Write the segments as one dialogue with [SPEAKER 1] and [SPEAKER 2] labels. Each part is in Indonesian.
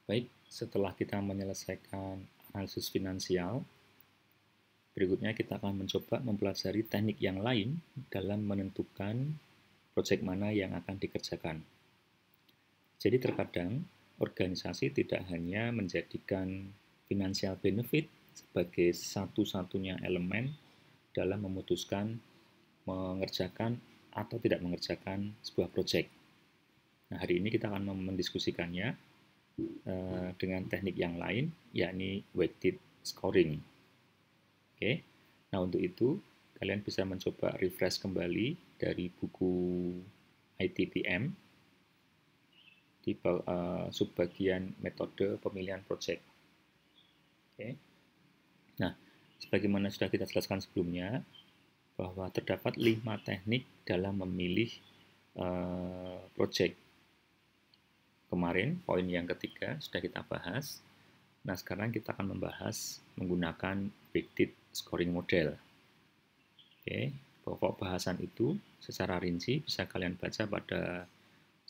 [SPEAKER 1] Baik, setelah kita menyelesaikan analisis finansial, berikutnya kita akan mencoba mempelajari teknik yang lain dalam menentukan proyek mana yang akan dikerjakan. Jadi terkadang organisasi tidak hanya menjadikan financial benefit sebagai satu-satunya elemen dalam memutuskan mengerjakan atau tidak mengerjakan sebuah proyek. Nah, hari ini kita akan mendiskusikannya dengan teknik yang lain, yakni weighted scoring. Oke, nah untuk itu kalian bisa mencoba refresh kembali dari buku ITPM di subbagian metode pemilihan proyek. Oke, nah sebagaimana sudah kita jelaskan sebelumnya, bahwa terdapat 5 teknik dalam memilih proyek. Kemarin, poin yang ketiga sudah kita bahas. Nah, sekarang kita akan membahas menggunakan weighted scoring model. Oke, pokok bahasan itu secara rinci bisa kalian baca pada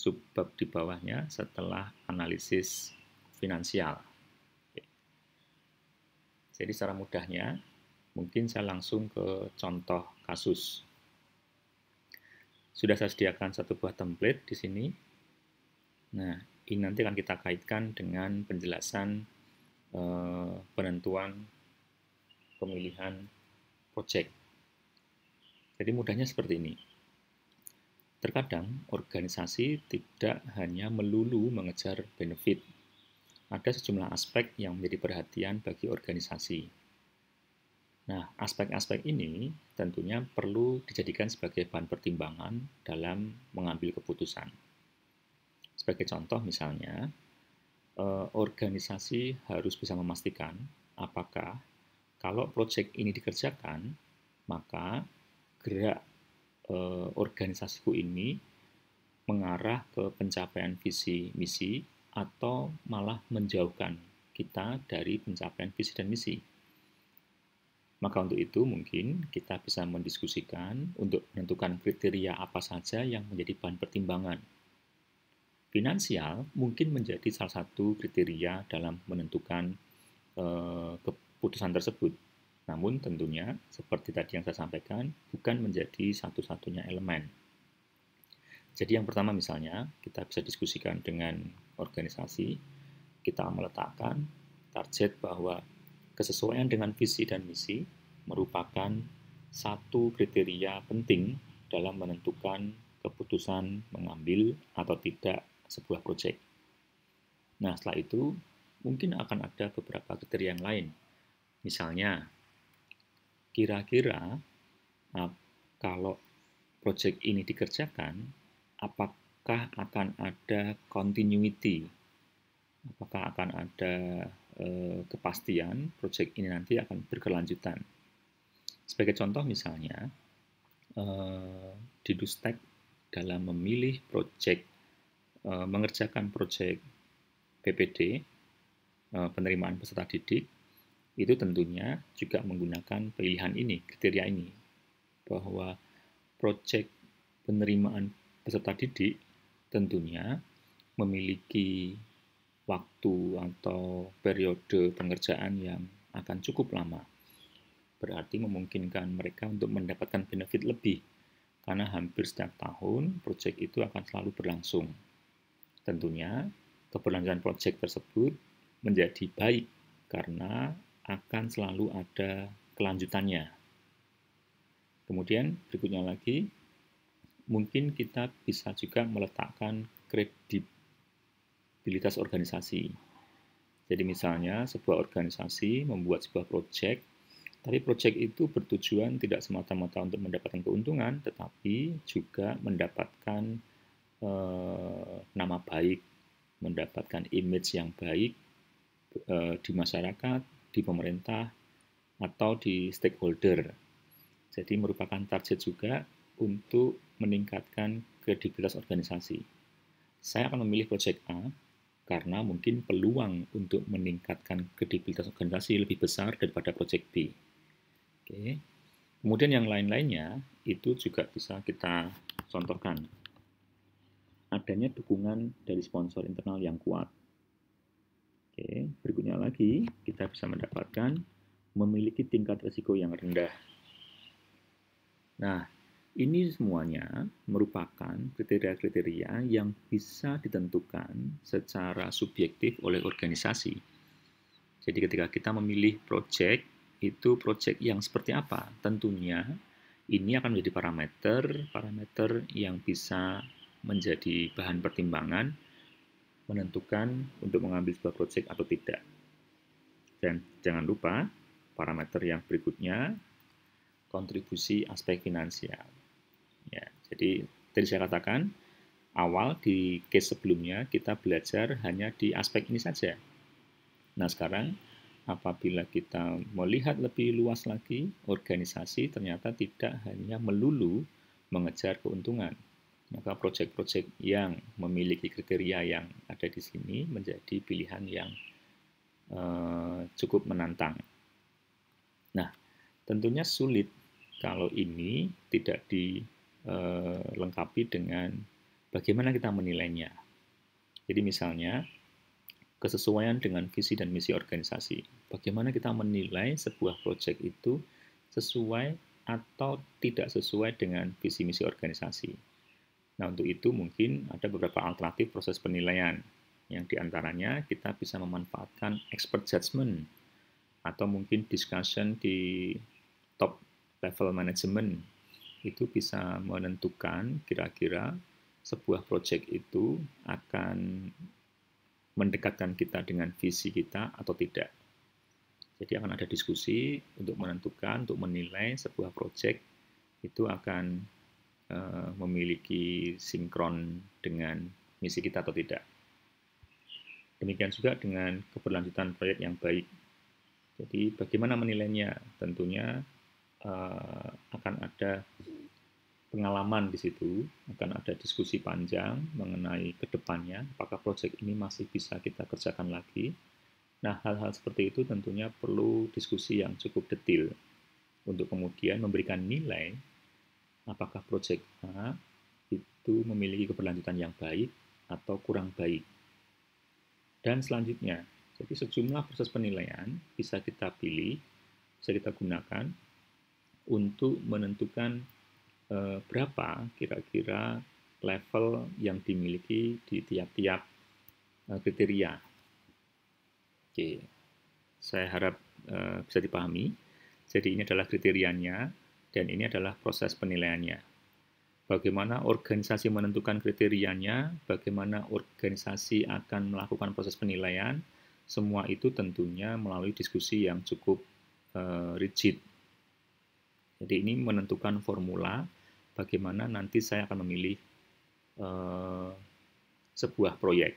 [SPEAKER 1] subbab di bawahnya setelah analisis finansial. Oke. Jadi secara mudahnya, mungkin saya langsung ke contoh kasus. Sudah saya sediakan satu buah template di sini. Nah, ini nanti akan kita kaitkan dengan penjelasan penentuan pemilihan proyek. Jadi mudahnya seperti ini. Terkadang organisasi tidak hanya melulu mengejar benefit. Ada sejumlah aspek yang menjadi perhatian bagi organisasi. Nah, aspek-aspek ini tentunya perlu dijadikan sebagai bahan pertimbangan dalam mengambil keputusan. Sebagai contoh misalnya, organisasi harus bisa memastikan apakah kalau proyek ini dikerjakan, maka gerak organisasiku ini mengarah ke pencapaian visi misi atau malah menjauhkan kita dari pencapaian visi dan misi. Maka untuk itu mungkin kita bisa mendiskusikan untuk menentukan kriteria apa saja yang menjadi bahan pertimbangan. Finansial mungkin menjadi salah satu kriteria dalam menentukan keputusan tersebut. Namun tentunya, seperti tadi yang saya sampaikan, bukan menjadi satu-satunya elemen. Jadi yang pertama misalnya, kita bisa diskusikan dengan organisasi, kita meletakkan target bahwa kesesuaian dengan visi dan misi merupakan satu kriteria penting dalam menentukan keputusan mengambil atau tidak sebuah proyek. Nah, setelah itu mungkin akan ada beberapa kriteria yang lain. Misalnya, kira-kira kalau proyek ini dikerjakan, apakah akan ada continuity? Apakah akan ada kepastian proyek ini nanti akan berkelanjutan? Sebagai contoh misalnya, di Dustek dalam memilih proyek, mengerjakan proyek PPD, penerimaan peserta didik, itu tentunya juga menggunakan pilihan ini, kriteria ini, bahwa proyek penerimaan peserta didik tentunya memiliki waktu atau periode pengerjaan yang akan cukup lama. Berarti memungkinkan mereka untuk mendapatkan benefit lebih, karena hampir setiap tahun proyek itu akan selalu berlangsung. Tentunya keberlangsungan proyek tersebut menjadi baik karena akan selalu ada kelanjutannya. Kemudian berikutnya lagi, mungkin kita bisa juga meletakkan kredibilitas organisasi. Jadi misalnya sebuah organisasi membuat sebuah proyek, tapi proyek itu bertujuan tidak semata-mata untuk mendapatkan keuntungan, tetapi juga mendapatkan nama baik, mendapatkan image yang baik di masyarakat, di pemerintah, atau di stakeholder. Jadi merupakan target juga untuk meningkatkan kredibilitas organisasi. Saya akan memilih proyek A karena mungkin peluang untuk meningkatkan kredibilitas organisasi lebih besar daripada proyek B. Oke. Kemudian yang lain-lainnya itu juga bisa kita contohkan. Adanya dukungan dari sponsor internal yang kuat. Oke, berikutnya lagi kita bisa mendapatkan memiliki tingkat risiko yang rendah. Nah, ini semuanya merupakan kriteria-kriteria yang bisa ditentukan secara subjektif oleh organisasi. Jadi ketika kita memilih project, itu project yang seperti apa? Tentunya ini akan menjadi parameter yang bisa menjadi bahan pertimbangan menentukan untuk mengambil sebuah project atau tidak. Dan jangan lupa parameter yang berikutnya, kontribusi aspek finansial. Ya, jadi tadi saya katakan awal di case sebelumnya kita belajar hanya di aspek ini saja. Nah, sekarang apabila kita melihat lebih luas lagi, organisasi ternyata tidak hanya melulu mengejar keuntungan. Maka proyek-proyek yang memiliki kriteria yang ada di sini menjadi pilihan yang cukup menantang. Nah, tentunya sulit kalau ini tidak dilengkapi dengan bagaimana kita menilainya. Jadi misalnya, kesesuaian dengan visi dan misi organisasi. Bagaimana kita menilai sebuah proyek itu sesuai atau tidak sesuai dengan visi misi organisasi. Nah, untuk itu mungkin ada beberapa alternatif proses penilaian, yang diantaranya kita bisa memanfaatkan expert judgment, atau mungkin discussion di top level management. Itu bisa menentukan kira-kira sebuah proyek itu akan mendekatkan kita dengan visi kita atau tidak. Jadi akan ada diskusi untuk menentukan, untuk menilai sebuah proyek itu akan memiliki sinkron dengan misi kita atau tidak. Demikian juga dengan keberlanjutan proyek yang baik. Jadi bagaimana menilainya? Tentunya akan ada pengalaman di situ, akan ada diskusi panjang mengenai kedepannya, apakah proyek ini masih bisa kita kerjakan lagi. Nah, hal-hal seperti itu tentunya perlu diskusi yang cukup detail untuk kemudian memberikan nilai apakah proyek A itu memiliki keberlanjutan yang baik atau kurang baik. Dan selanjutnya, jadi sejumlah proses penilaian bisa kita pilih, bisa kita gunakan untuk menentukan berapa kira-kira level yang dimiliki di tiap-tiap kriteria. Oke, saya harap bisa dipahami. Jadi ini adalah kriterianya dan ini adalah proses penilaiannya. Bagaimana organisasi menentukan kriterianya, bagaimana organisasi akan melakukan proses penilaian, semua itu tentunya melalui diskusi yang cukup rigid. Jadi ini menentukan formula bagaimana nanti saya akan memilih sebuah proyek.